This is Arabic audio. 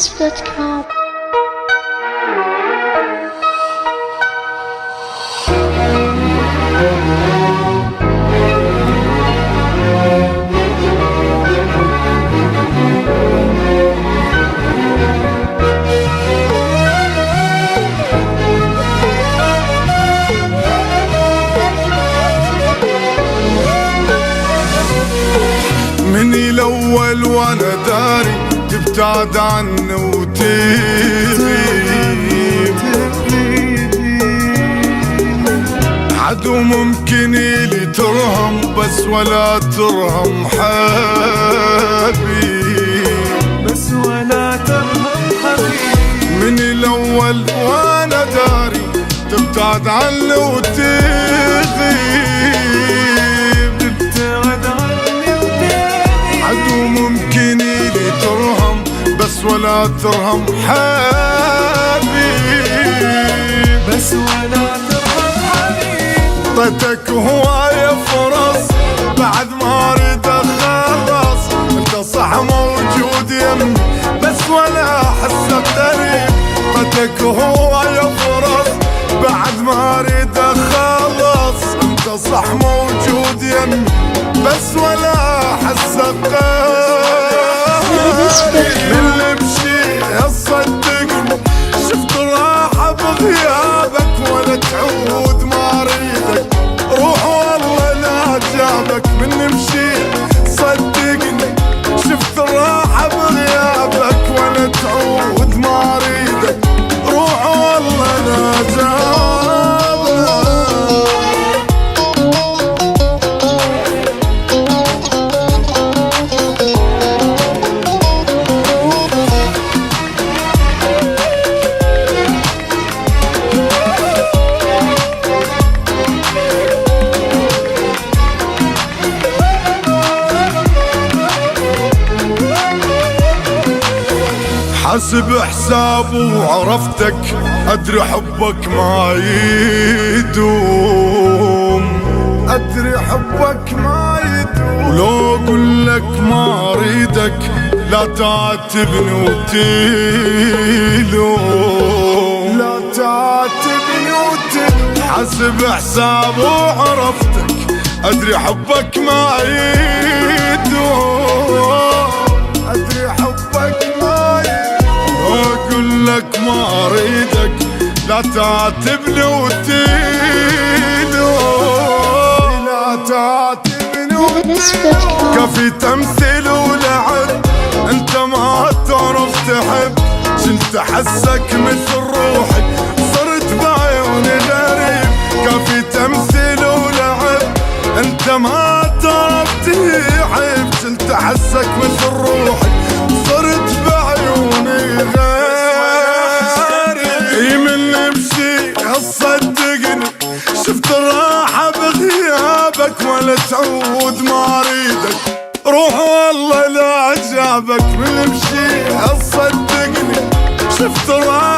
Yusuf.com. من الأول وأنا داري تبتعد عني وتغيب، عدو ممكن إلي ترهم بس ولا ترهم حبيب، بس ولا ترهم حبيب. من الأول وأنا داري تبتعد عني وتغيب، تبتعد عني وتغيب، عدو ممكن إلي ترهم بس ولا ترهم حبيب، بس ولا ترهم حبيب. طيتك هواية فرص بعد ما اريد اخلص، انت صح موجود يمي بس ولا احسك قريب، طيتك هواية فرص بعد ما اريد اخلص، انت صح موجود يمي بس ولا احسك قريب، اللي بشي صدقني شفت راحة بغيابك ولا تعود ما اريدك، روح والله لا جابك من نمشي صدقني شفت الراحة بغيابك ولا تعود ما اريدك، روح والله لا جابك. حسب حسابه وعرفتك أدري حبك ما يدوم، أدري حبك ما يدوم، ولو أقولك ما أريدك لا تعاتبني وتلوم، لا تعاتبني وتلوم، حسب حسابه وعرفتك أدري حبك ما يدوم، أدري حبك ما يدوم، أقول لك ما أريدك لا تعاتبني وتلوم، لا تعاتبني وتلوم، كفي تمثيل ولعب انت ما تعرف تحب، شلت حسك مثل روحي صرت بعيوني غريب، كفي تمثيل ولعب انت ما تعرف تحب، شلت حسك مثل روحي صرت بعيوني غريب، من بشي صدقني شفت الراحة بغيابك ولا تعود ما اريدك، روح والله لا جابك من بشي صدقني شفت الراحة